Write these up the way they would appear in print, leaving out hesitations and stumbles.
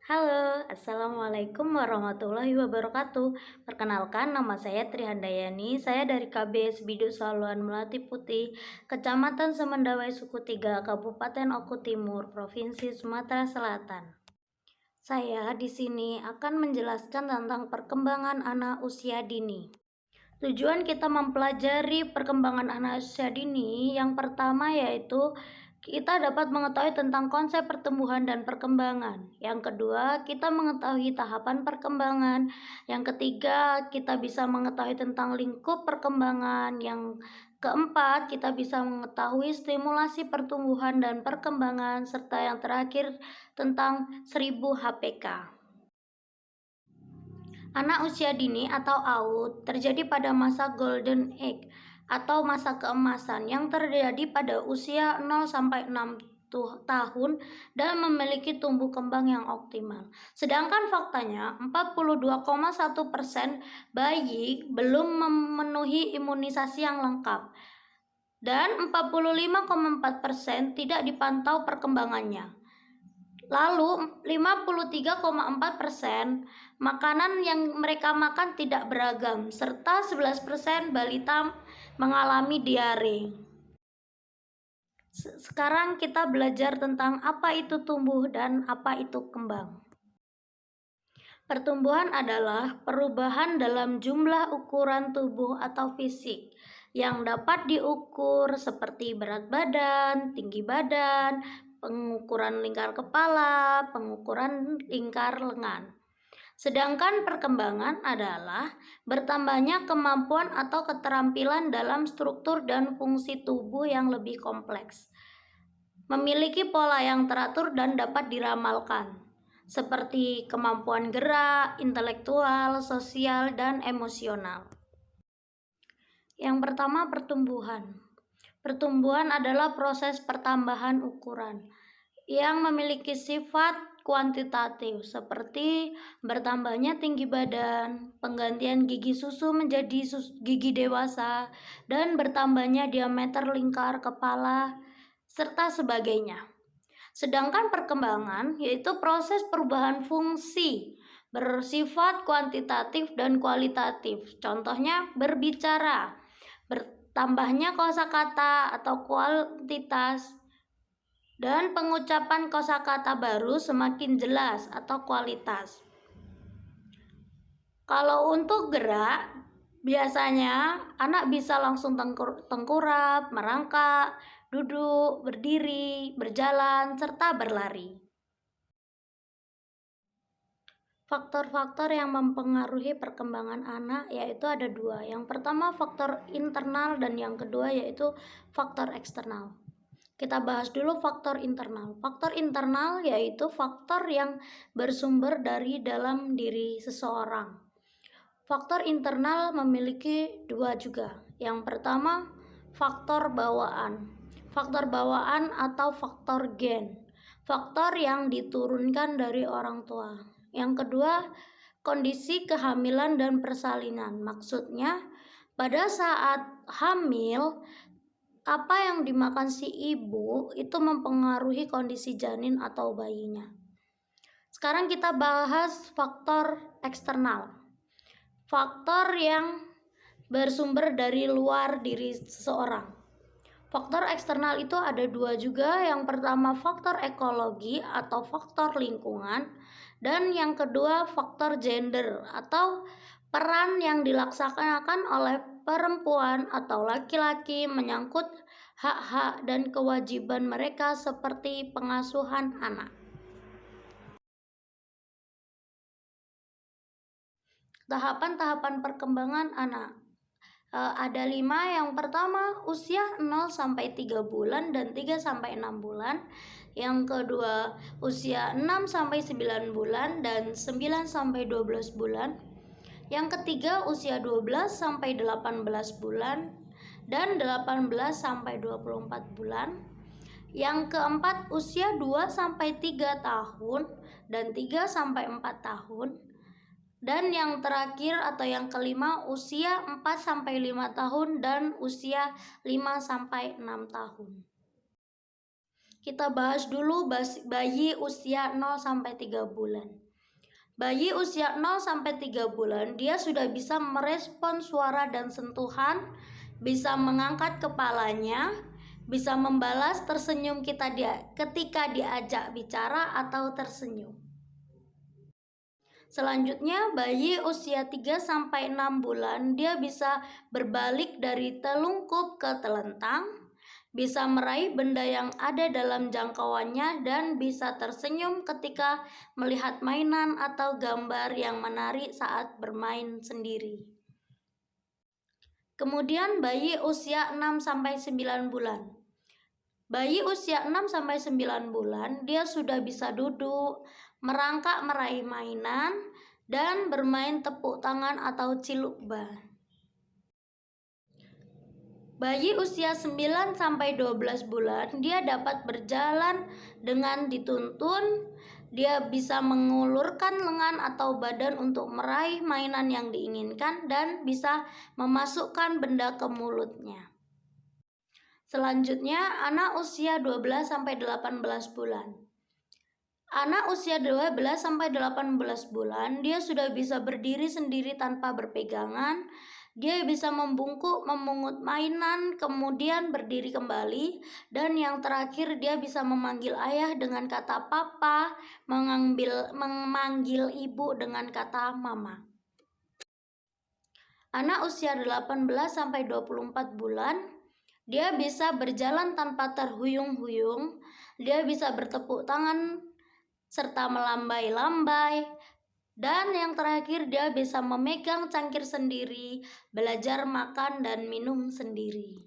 Halo, Assalamualaikum warahmatullahi wabarakatuh. Perkenalkan, nama saya Trihandayani. Saya dari KBS Biduk Saluan Melati Putih, Kecamatan Semendawai Suku 3, Kabupaten Oku Timur, Provinsi Sumatera Selatan. Saya di sini akan menjelaskan tentang perkembangan anak usia dini. Tujuan kita mempelajari perkembangan anak usia dini yang pertama yaitu kita dapat mengetahui tentang konsep pertumbuhan dan perkembangan. Yang kedua, kita mengetahui tahapan perkembangan. Yang ketiga, kita bisa mengetahui tentang lingkup perkembangan. Yang keempat, kita bisa mengetahui stimulasi pertumbuhan dan perkembangan. Serta yang terakhir tentang 1000 HPK. Anak usia dini atau AUD terjadi pada masa Golden Age atau masa keemasan yang terjadi pada usia 0 sampai 6 tahun dan memiliki tumbuh kembang yang optimal. Sedangkan faktanya 42,1% bayi belum memenuhi imunisasi yang lengkap dan 45,4% tidak dipantau perkembangannya. Lalu 53,4% makanan yang mereka makan tidak beragam, serta 11% balita mengalami diare. Sekarang kita belajar tentang apa itu tumbuh dan apa itu kembang. Pertumbuhan adalah perubahan dalam jumlah ukuran tubuh atau fisik yang dapat diukur seperti berat badan, tinggi badan, pengukuran lingkar kepala, pengukuran lingkar lengan. Sedangkan perkembangan adalah bertambahnya kemampuan atau keterampilan dalam struktur dan fungsi tubuh yang lebih kompleks, memiliki pola yang teratur dan dapat diramalkan, seperti kemampuan gerak, intelektual, sosial, dan emosional. Yang pertama, pertumbuhan. Pertumbuhan adalah proses pertambahan ukuran yang memiliki sifat kuantitatif seperti bertambahnya tinggi badan, penggantian gigi susu menjadi gigi dewasa, dan bertambahnya diameter lingkar kepala, serta sebagainya. Sedangkan perkembangan yaitu proses perubahan fungsi bersifat kuantitatif dan kualitatif. Contohnya berbicara, bertambahnya kosakata atau kuantitas, dan pengucapan kosakata baru semakin jelas atau kualitas. Kalau untuk gerak, biasanya anak bisa langsung tengkurap, merangkak, duduk, berdiri, berjalan, serta berlari. Faktor-faktor yang mempengaruhi perkembangan anak yaitu ada dua. Yang pertama faktor internal dan yang kedua yaitu faktor eksternal. Kita bahas dulu faktor internal. Faktor internal yaitu faktor yang bersumber dari dalam diri seseorang. Faktor internal memiliki dua juga. Yang pertama, faktor bawaan. Faktor bawaan atau faktor gen. Faktor yang diturunkan dari orang tua. Yang kedua, kondisi kehamilan dan persalinan. Maksudnya, pada saat hamil, apa yang dimakan si ibu itu mempengaruhi kondisi janin atau bayinya. Sekarang kita bahas faktor eksternal. Faktor yang bersumber dari luar diri seseorang. Faktor eksternal itu ada dua juga. Yang pertama faktor ekologi atau faktor lingkungan, dan yang kedua faktor gender atau peran yang dilaksanakan oleh perempuan atau laki-laki menyangkut hak-hak dan kewajiban mereka seperti pengasuhan anak. Tahapan-tahapan perkembangan anak ada 5. Yang pertama usia 0 sampai 3 bulan dan 3 sampai 6 bulan. Yang kedua usia 6 sampai 9 bulan dan 9 sampai 12 bulan. Yang ketiga usia 12 sampai 18 bulan dan 18 sampai 24 bulan. Yang keempat usia 2 sampai 3 tahun dan 3 sampai 4 tahun. Dan yang terakhir atau yang kelima usia 4 sampai 5 tahun dan usia 5 sampai 6 tahun. Kita bahas dulu bayi usia 0 sampai 3 bulan. Bayi usia 0 sampai 3 bulan, dia sudah bisa merespon suara dan sentuhan, bisa mengangkat kepalanya, bisa membalas tersenyum ketika diajak bicara atau tersenyum. Selanjutnya, bayi usia 3 sampai 6 bulan, dia bisa berbalik dari telungkup ke telentang, bisa meraih benda yang ada dalam jangkauannya, dan bisa tersenyum ketika melihat mainan atau gambar yang menarik saat bermain sendiri. Kemudian bayi usia 6 sampai 9 bulan. Bayi usia 6 sampai 9 bulan, dia sudah bisa duduk, merangkak meraih mainan, dan bermain tepuk tangan atau ciluk ban. Bayi usia 9 sampai 12 bulan, dia dapat berjalan dengan dituntun, dia bisa mengulurkan lengan atau badan untuk meraih mainan yang diinginkan dan bisa memasukkan benda ke mulutnya. Selanjutnya, anak usia 12 sampai 18 bulan. Anak usia 12 sampai 18 bulan, dia sudah bisa berdiri sendiri tanpa berpegangan. Dia bisa membungkuk, memungut mainan, kemudian berdiri kembali, dan yang terakhir dia bisa memanggil ayah dengan kata papa, memanggil ibu dengan kata mama. Anak usia 18 sampai 24 bulan, dia bisa berjalan tanpa terhuyung-huyung, dia bisa bertepuk tangan serta melambai-lambai. Dan yang terakhir, dia bisa memegang cangkir sendiri, belajar makan dan minum sendiri.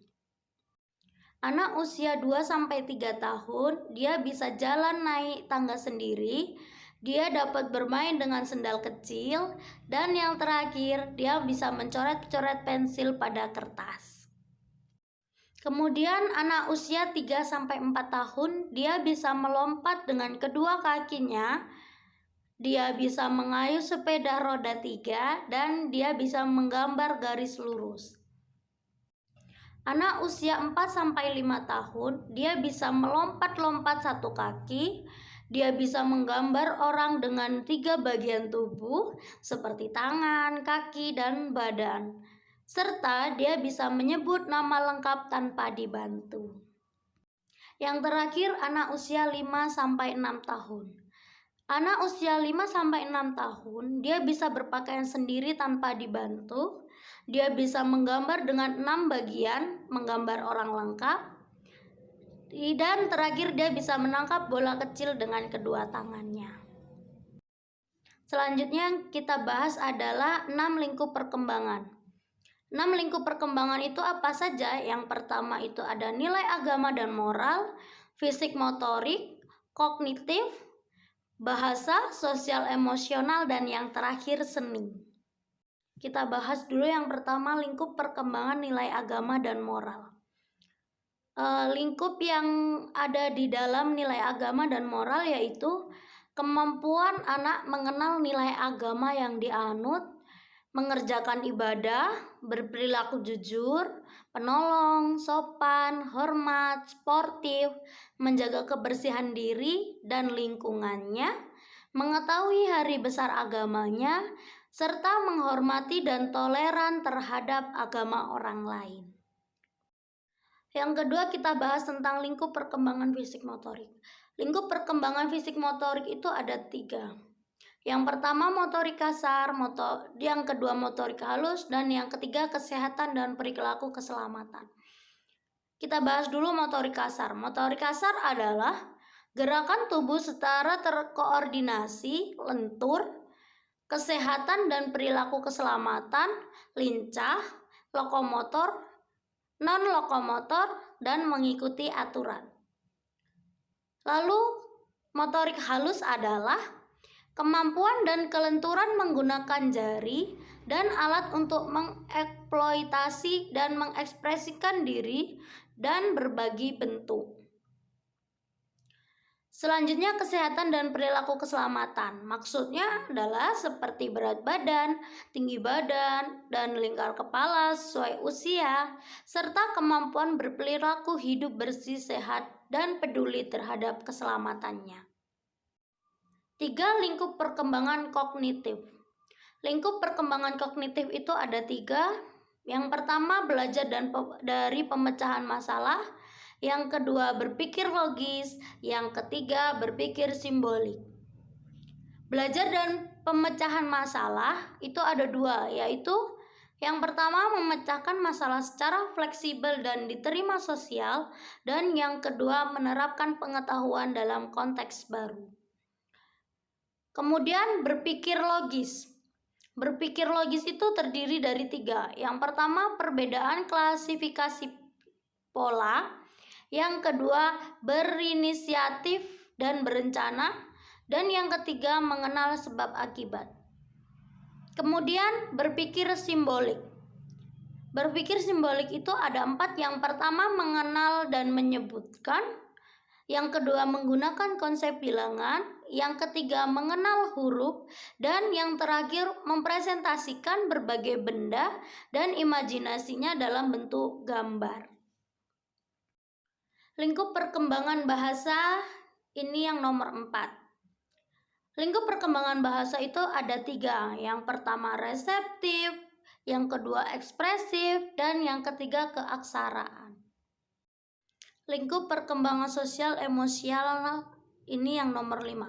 Anak usia 2 sampai 3 tahun, dia bisa jalan naik tangga sendiri, dia dapat bermain dengan sendal kecil, dan yang terakhir, dia bisa mencoret-coret pensil pada kertas. Kemudian anak usia 3 sampai 4 tahun, dia bisa melompat dengan kedua kakinya. Dia bisa mengayuh sepeda roda 3 dan dia bisa menggambar garis lurus. Anak usia 4 sampai 5 tahun, dia bisa melompat-lompat satu kaki. Dia bisa menggambar orang dengan 3 bagian tubuh seperti tangan, kaki, dan badan. Serta dia bisa menyebut nama lengkap tanpa dibantu. Yang terakhir, anak usia 5 sampai 6 tahun. Anak usia 5 sampai 6 tahun, dia bisa berpakaian sendiri tanpa dibantu. Dia bisa menggambar dengan 6 bagian, menggambar orang lengkap. Dan terakhir, dia bisa menangkap bola kecil dengan kedua tangannya. Selanjutnya yang kita bahas adalah 6 lingkup perkembangan. 6 lingkup perkembangan itu apa saja? Yang pertama itu ada nilai agama dan moral, fisik motorik, kognitif, bahasa, sosial emosional, dan yang terakhir seni. Kita bahas dulu yang pertama, lingkup perkembangan nilai agama dan moral. Lingkup yang ada di dalam nilai agama dan moral yaitu kemampuan anak mengenal nilai agama yang dianut, mengerjakan ibadah, berperilaku jujur, penolong, sopan, hormat, sportif, menjaga kebersihan diri dan lingkungannya, mengetahui hari besar agamanya, serta menghormati dan toleran terhadap agama orang lain. Yang kedua, kita bahas tentang lingkup perkembangan fisik motorik. Lingkup perkembangan fisik motorik itu ada 3. Yang pertama motorik kasar, yang kedua motorik halus, dan yang ketiga kesehatan dan perilaku keselamatan. Kita bahas dulu motorik kasar. Motorik kasar adalah gerakan tubuh secara terkoordinasi, lentur, kesehatan dan perilaku keselamatan, lincah, lokomotor, non-lokomotor, dan mengikuti aturan. Lalu motorik halus adalah kemampuan dan kelenturan menggunakan jari dan alat untuk mengeksploitasi dan mengekspresikan diri dan berbagi bentuk. Selanjutnya kesehatan dan perilaku keselamatan. Maksudnya adalah seperti berat badan, tinggi badan, dan lingkar kepala sesuai usia, serta kemampuan berperilaku hidup bersih, sehat, dan peduli terhadap keselamatannya. 3. Lingkup perkembangan kognitif. Lingkup perkembangan kognitif itu ada 3. Yang pertama belajar dari pemecahan masalah. Yang kedua berpikir logis. Yang ketiga berpikir simbolik. Belajar dan pemecahan masalah itu ada 2, yaitu yang pertama memecahkan masalah secara fleksibel dan diterima sosial, dan yang kedua menerapkan pengetahuan dalam konteks baru. Kemudian berpikir logis. Berpikir logis itu terdiri dari 3. Yang pertama perbedaan klasifikasi pola. Yang kedua berinisiatif dan berencana. Dan yang ketiga mengenal sebab akibat. Kemudian berpikir simbolik. Berpikir simbolik itu ada 4. Yang pertama mengenal dan menyebutkan. Yang kedua menggunakan konsep bilangan, yang ketiga mengenal huruf, dan yang terakhir mempresentasikan berbagai benda dan imajinasinya dalam bentuk gambar. Lingkup perkembangan bahasa ini yang nomor 4. Lingkup perkembangan bahasa itu ada 3. Yang pertama reseptif, yang kedua ekspresif, dan yang ketiga keaksaraan. Lingkup perkembangan sosial emosional ini yang nomor 5.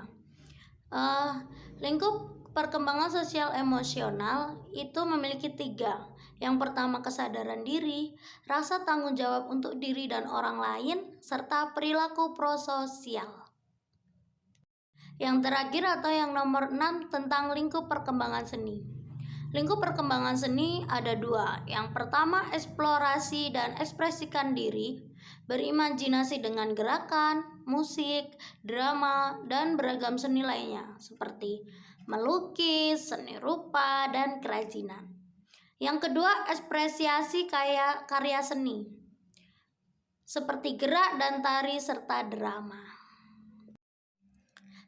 Lingkup perkembangan sosial emosional itu memiliki 3. Yang pertama kesadaran diri, rasa tanggung jawab untuk diri dan orang lain, serta perilaku prososial. Yang terakhir atau yang nomor 6 tentang lingkup perkembangan seni. Lingkup perkembangan seni ada 2. Yang pertama eksplorasi dan ekspresikan diri, berimajinasi dengan gerakan, musik, drama, dan beragam seni lainnya seperti melukis, seni rupa, dan kerajinan. Yang kedua ekspresiasi karya seni seperti gerak dan tari serta drama.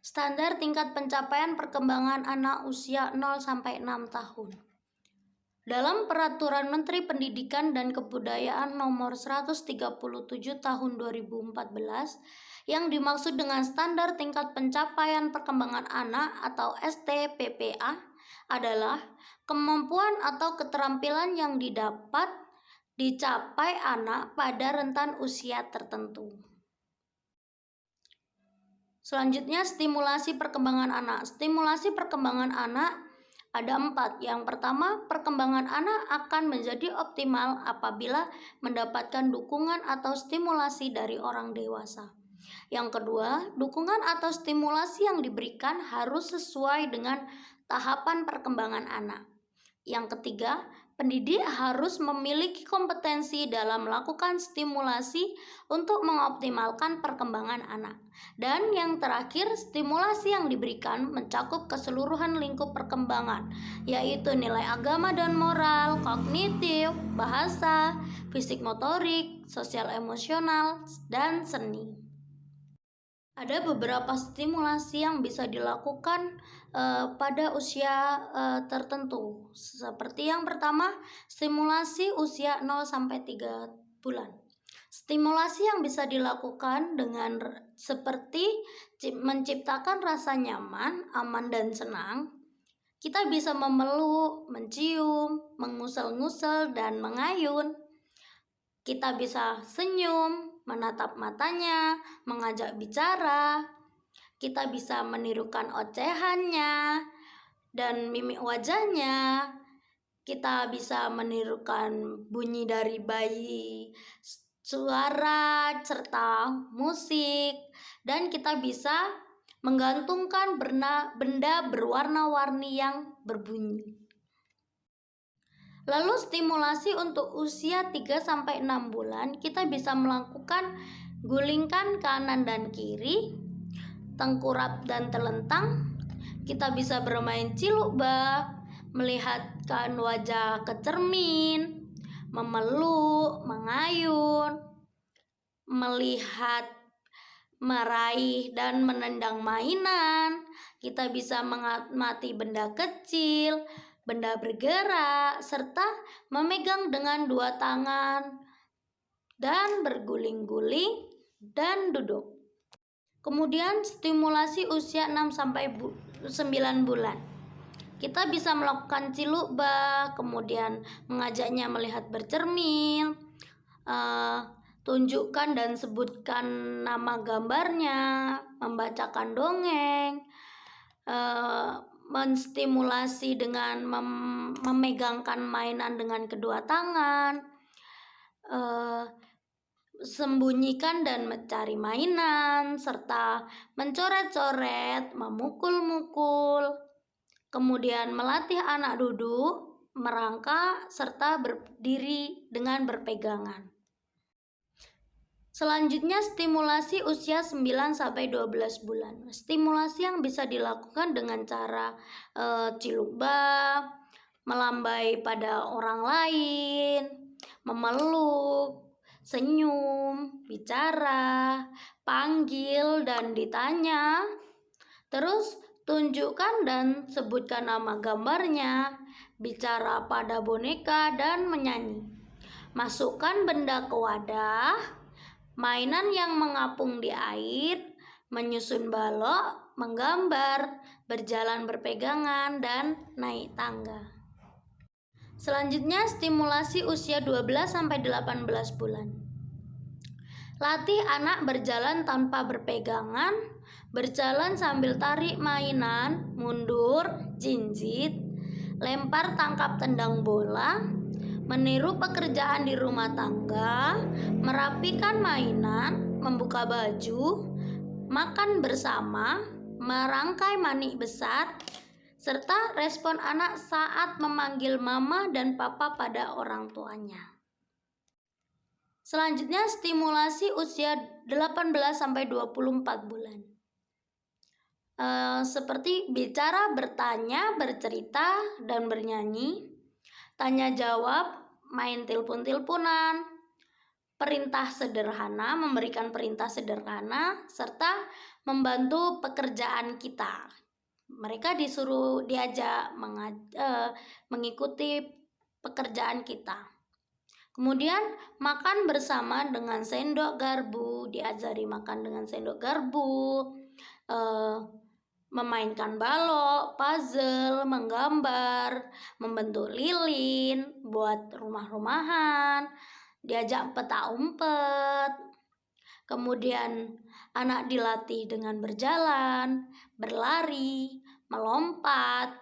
Standar tingkat pencapaian perkembangan anak usia 0-6 tahun. Dalam Peraturan Menteri Pendidikan dan Kebudayaan Nomor 137 Tahun 2014, yang dimaksud dengan standar tingkat pencapaian perkembangan anak atau STPPA adalah kemampuan atau keterampilan yang dicapai anak pada rentan usia tertentu. Selanjutnya stimulasi perkembangan anak. Stimulasi perkembangan anak ada 4. Yang pertama, perkembangan anak akan menjadi optimal apabila mendapatkan dukungan atau stimulasi dari orang dewasa. Yang kedua, dukungan atau stimulasi yang diberikan harus sesuai dengan tahapan perkembangan anak. Yang ketiga, pendidik harus memiliki kompetensi dalam melakukan stimulasi untuk mengoptimalkan perkembangan anak. Dan yang terakhir, stimulasi yang diberikan mencakup keseluruhan lingkup perkembangan, yaitu nilai agama dan moral, kognitif, bahasa, fisik motorik, sosial emosional, dan seni. Ada beberapa stimulasi yang bisa dilakukan pada usia tertentu. Seperti yang pertama, stimulasi usia 0-3 bulan. Stimulasi yang bisa dilakukan dengan seperti menciptakan rasa nyaman, aman, dan senang. Kita bisa memeluk, mencium, mengusel-ngusel, dan mengayun. Kita bisa senyum, menatap matanya, mengajak bicara. Kita bisa menirukan ocehannya dan mimik wajahnya. Kita bisa menirukan bunyi dari bayi, suara, serta musik. Dan kita bisa menggantungkan benda berwarna-warni yang berbunyi. Lalu stimulasi untuk usia 3-6 bulan, kita bisa melakukan gulingkan kanan dan kiri, tengkurap dan telentang. Kita bisa bermain cilukba, melihatkan wajah ke cermin, memeluk, mengayun, melihat meraih dan menendang mainan. Kita bisa mengamati benda kecil, benda bergerak, serta memegang dengan dua tangan dan berguling-guling dan duduk. Kemudian stimulasi usia 6-9 bulan. Kita bisa melakukan cilukbah, kemudian mengajaknya melihat bercermin, tunjukkan dan sebutkan nama gambarnya, membacakan dongeng, menstimulasi dengan memegangkan mainan dengan kedua tangan, sembunyikan dan mencari mainan, serta mencoret-coret, memukul-mukul. Kemudian melatih anak duduk, merangkak, serta berdiri dengan berpegangan. Selanjutnya stimulasi usia 9-12 bulan. Stimulasi yang bisa dilakukan dengan cara cilukbah, melambai pada orang lain, memeluk, senyum, bicara, panggil dan ditanya. Terus tunjukkan dan sebutkan nama gambarnya, bicara pada boneka dan menyanyi. Masukkan benda ke wadah, mainan yang mengapung di air, menyusun balok, menggambar, berjalan berpegangan, dan naik tangga. Selanjutnya stimulasi usia 12-18 bulan. Latih anak berjalan tanpa berpegangan, berjalan sambil tarik mainan, mundur, jinjit, lempar tangkap tendang bola, meniru pekerjaan di rumah tangga, merapikan mainan, membuka baju, makan bersama, merangkai manik besar, serta respon anak saat memanggil mama dan papa pada orang tuanya. Selanjutnya stimulasi usia 18-24 bulan. Seperti bicara, bertanya, bercerita, dan bernyanyi, tanya jawab, main telepon-teleponan, perintah sederhana, memberikan perintah sederhana, serta membantu pekerjaan kita. Mereka diajak mengikuti pekerjaan kita. Kemudian makan bersama dengan sendok garpu, diajari makan dengan sendok garpu, memainkan balok, puzzle, menggambar, membentuk lilin, buat rumah-rumahan, diajak petak umpet. Kemudian anak dilatih dengan berjalan, berlari, melompat,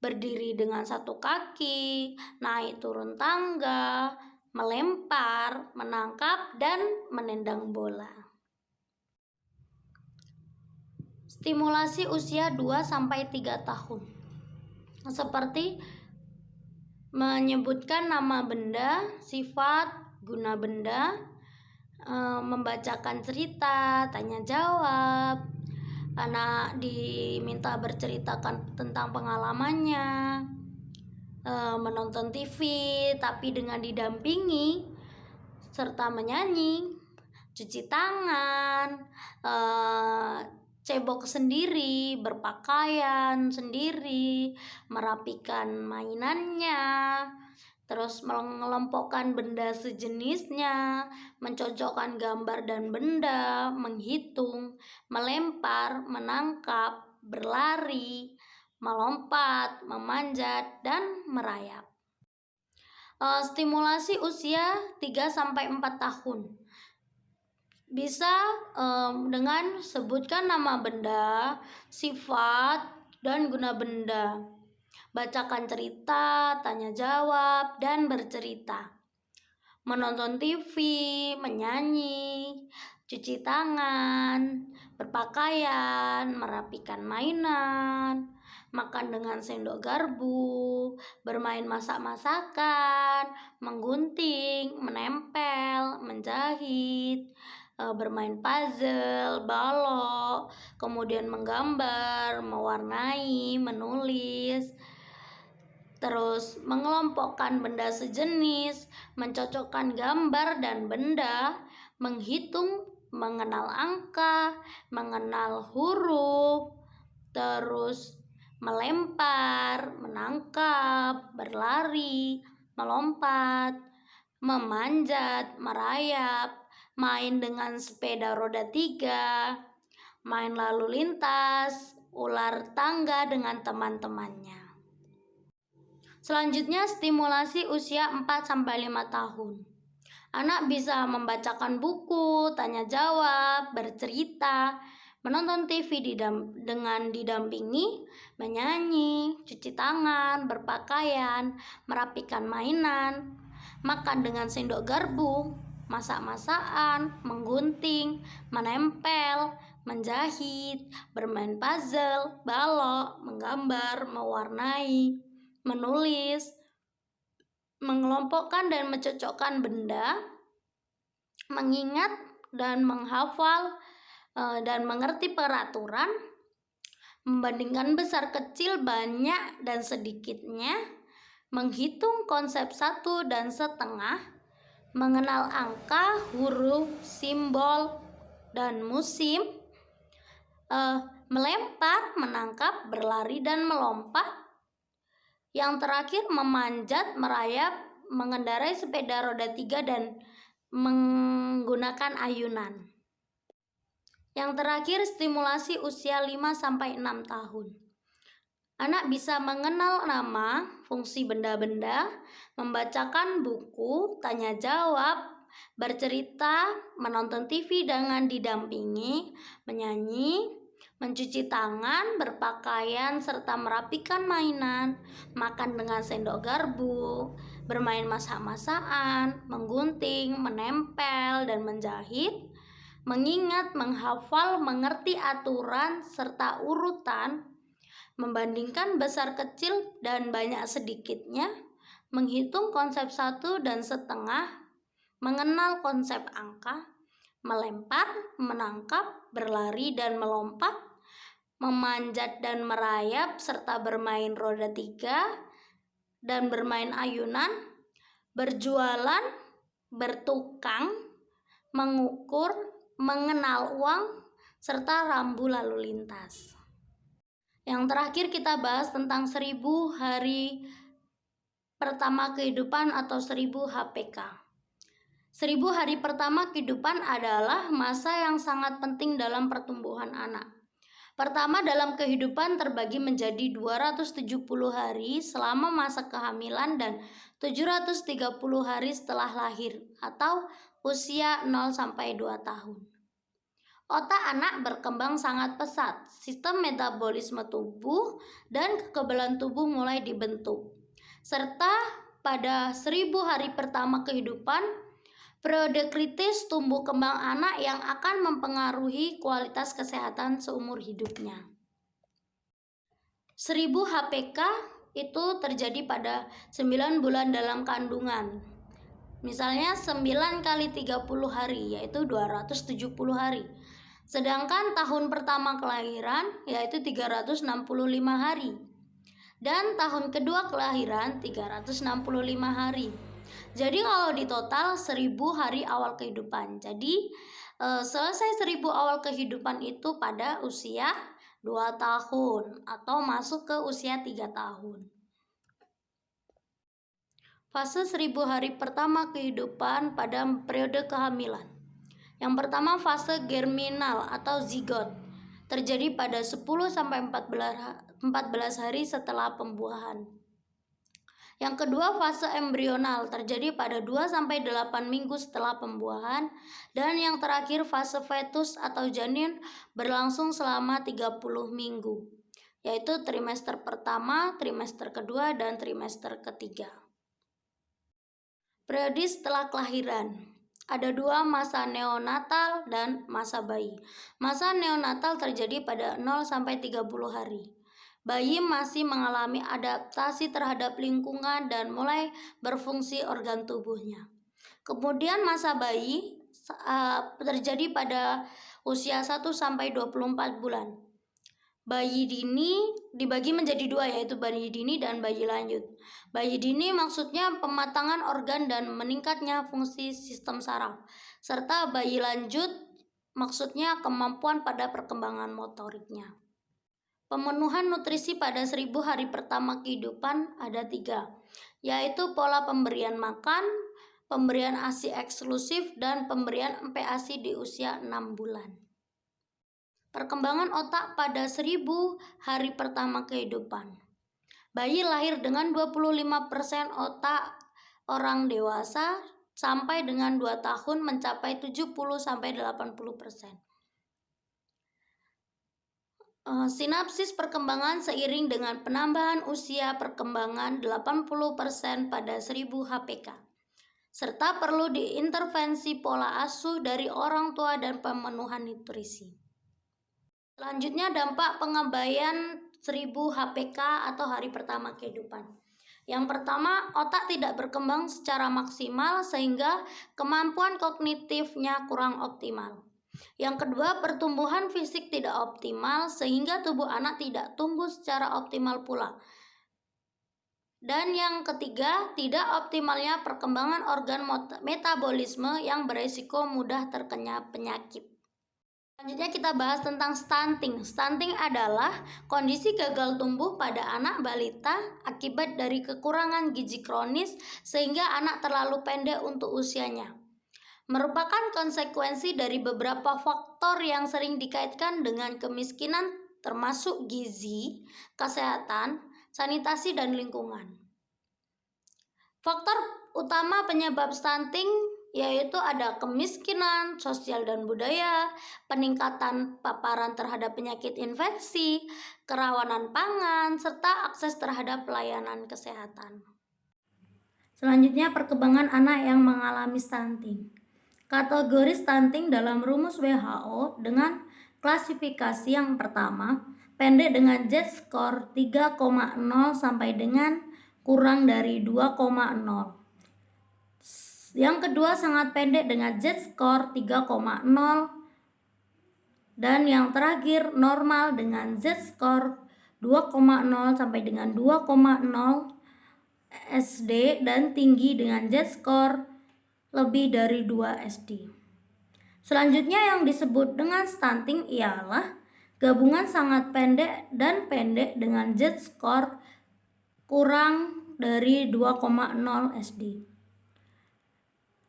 berdiri dengan satu kaki, naik turun tangga, melempar, menangkap, dan menendang bola. Stimulasi usia 2-3 tahun. Seperti menyebutkan nama benda, sifat, guna benda, membacakan cerita, tanya jawab. Anak diminta berceritakan tentang pengalamannya, menonton TV tapi dengan didampingi, serta menyanyi, cuci tangan, cebok sendiri, berpakaian sendiri, merapikan mainannya, terus mengelompokkan benda sejenisnya, mencocokkan gambar dan benda, menghitung, melempar, menangkap, berlari, melompat, memanjat, dan merayap. Stimulasi usia 3-4 tahun. Bisa dengan sebutkan nama benda, sifat, dan guna benda. Bacakan cerita, tanya jawab, dan bercerita. Menonton TV, menyanyi, cuci tangan, berpakaian, merapikan mainan, makan dengan sendok garpu, bermain masak-masakan, menggunting, menempel, menjahit, bermain puzzle, balok, kemudian menggambar, mewarnai, menulis, terus mengelompokkan benda sejenis, mencocokkan gambar dan benda, menghitung, mengenal angka, mengenal huruf, terus melempar, menangkap, berlari, melompat, memanjat, merayap, main dengan sepeda roda 3, main lalu lintas, ular tangga dengan teman-temannya. Selanjutnya stimulasi usia 4-5 tahun. Anak bisa membacakan buku, tanya jawab, bercerita, menonton TV dengan didampingi, menyanyi, cuci tangan, berpakaian, merapikan mainan, makan dengan sendok garpu, masak-masakan, menggunting, menempel, menjahit, bermain puzzle, balok, menggambar, mewarnai, menulis, mengelompokkan dan mencocokkan benda, mengingat dan menghafal dan mengerti peraturan, membandingkan besar kecil, banyak dan sedikitnya, menghitung konsep 1,5, mengenal angka, huruf, simbol, dan musim, melempar, menangkap, berlari, dan melompat. Yang terakhir memanjat, merayap, mengendarai sepeda roda 3 dan menggunakan ayunan. Yang terakhir stimulasi usia 5-6 tahun. Anak bisa mengenal nama, fungsi benda-benda, membacakan buku, tanya jawab, bercerita, menonton TV dengan didampingi, menyanyi, mencuci tangan, berpakaian, serta merapikan mainan, makan dengan sendok garpu, bermain masak-masakan, menggunting, menempel, dan menjahit, mengingat, menghafal, mengerti aturan serta urutan, membandingkan besar kecil dan banyak sedikitnya, menghitung konsep 1,5, mengenal konsep angka, melempar, menangkap, berlari, dan melompat, memanjat dan merayap, serta bermain roda 3 dan bermain ayunan, berjualan, bertukang, mengukur, mengenal uang, serta rambu lalu lintas. Yang terakhir kita bahas tentang 1000 hari pertama kehidupan atau 1000 HPK. 1000 hari pertama kehidupan adalah masa yang sangat penting dalam pertumbuhan anak. Pertama, dalam kehidupan terbagi menjadi 270 hari selama masa kehamilan dan 730 hari setelah lahir atau usia 0-2 tahun. Otak anak berkembang sangat pesat, sistem metabolisme tubuh dan kekebalan tubuh mulai dibentuk. Serta pada 1000 hari pertama kehidupan, periode kritis tumbuh kembang anak yang akan mempengaruhi kualitas kesehatan seumur hidupnya. 1000 HPK itu terjadi pada 9 bulan dalam kandungan. Misalnya 9 kali 30 hari yaitu 270 hari. Sedangkan tahun pertama kelahiran yaitu 365 hari. Dan tahun kedua kelahiran 365 hari. Jadi kalau di total 1000 hari awal kehidupan. Jadi selesai 1000 awal kehidupan itu pada usia 2 tahun atau masuk ke usia 3 tahun. Fase 1000 hari pertama kehidupan pada periode kehamilan. Yang pertama fase germinal atau zigot. Terjadi pada 10-14 hari setelah pembuahan. Yang kedua fase embrional terjadi pada 2-8 minggu setelah pembuahan. Dan yang terakhir fase fetus atau janin berlangsung selama 30 minggu, yaitu trimester pertama, trimester kedua, dan trimester ketiga. Periode setelah kelahiran. Ada 2 masa neonatal dan masa bayi. Masa neonatal terjadi pada 0-30 hari. Bayi masih mengalami adaptasi terhadap lingkungan dan mulai berfungsi organ tubuhnya. Kemudian masa bayi terjadi pada usia 1-24 bulan. Bayi dini dibagi menjadi 2 yaitu bayi dini dan bayi lanjut. Bayi dini maksudnya pematangan organ dan meningkatnya fungsi sistem saraf. Serta bayi lanjut maksudnya kemampuan pada perkembangan motoriknya. Pemenuhan nutrisi pada 1000 hari pertama kehidupan ada 3, yaitu pola pemberian makan, pemberian ASI eksklusif, dan pemberian MPASI di usia 6 bulan. Perkembangan otak pada 1000 hari pertama kehidupan. Bayi lahir dengan 25% otak orang dewasa, sampai dengan 2 tahun mencapai 70-80%. Sinapsis perkembangan seiring dengan penambahan usia perkembangan 80% pada 1000 HPK. Serta perlu diintervensi pola asuh dari orang tua dan pemenuhan nutrisi. Selanjutnya dampak pengabaian 1000 HPK atau hari pertama kehidupan. Yang pertama, otak tidak berkembang secara maksimal sehingga kemampuan kognitifnya kurang optimal. Yang kedua, pertumbuhan fisik tidak optimal sehingga tubuh anak tidak tumbuh secara optimal pula. Dan yang ketiga, tidak optimalnya perkembangan organ metabolisme yang beresiko mudah terkena penyakit. Selanjutnya kita bahas tentang stunting. Stunting adalah kondisi gagal tumbuh pada anak balita akibat dari kekurangan gizi kronis sehingga anak terlalu pendek untuk usianya. Merupakan konsekuensi dari beberapa faktor yang sering dikaitkan dengan kemiskinan termasuk gizi, kesehatan, sanitasi, dan lingkungan. Faktor utama penyebab stunting yaitu ada kemiskinan, sosial dan budaya, peningkatan paparan terhadap penyakit infeksi, kerawanan pangan, serta akses terhadap pelayanan kesehatan. Selanjutnya, perkembangan anak yang mengalami stunting. Kategori stunting dalam rumus WHO dengan klasifikasi yang pertama, pendek dengan Z-score 3,0 sampai dengan kurang dari 2,0. Yang kedua sangat pendek dengan Z-score 3,0 dan yang terakhir normal dengan Z-score 2,0 sampai dengan 2,0 SD dan tinggi dengan Z-score lebih dari 2 SD. Selanjutnya yang disebut dengan stunting ialah gabungan sangat pendek dan pendek dengan Z-score kurang dari 2,0 SD.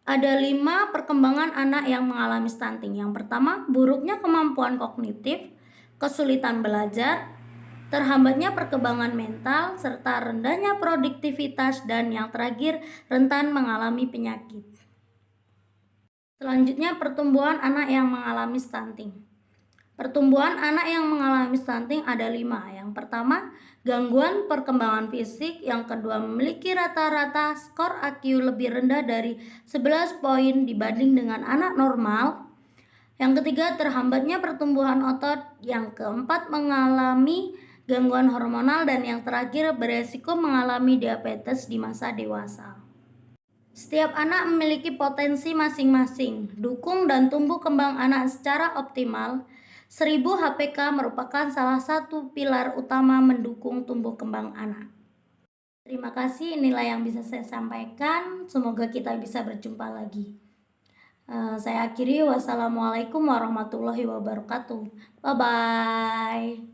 Ada 5 perkembangan anak yang mengalami stunting. Yang pertama, buruknya kemampuan kognitif, kesulitan belajar, terhambatnya perkembangan mental, serta rendahnya produktivitas, dan yang terakhir rentan mengalami penyakit. Selanjutnya, pertumbuhan anak yang mengalami stunting. Pertumbuhan anak yang mengalami stunting ada 5. Yang pertama, gangguan perkembangan fisik. Yang kedua, memiliki rata-rata skor IQ lebih rendah dari 11 poin dibanding dengan anak normal. Yang ketiga, terhambatnya pertumbuhan otot. Yang keempat, mengalami gangguan hormonal. Dan yang terakhir, beresiko mengalami diabetes di masa dewasa. Setiap anak memiliki potensi masing-masing. Dukung dan tumbuh kembang anak secara optimal. 1000 HPK merupakan salah satu pilar utama mendukung tumbuh kembang anak. Terima kasih, inilah yang bisa saya sampaikan. Semoga kita bisa berjumpa lagi. Saya akhiri, wassalamualaikum warahmatullahi wabarakatuh. Bye-bye.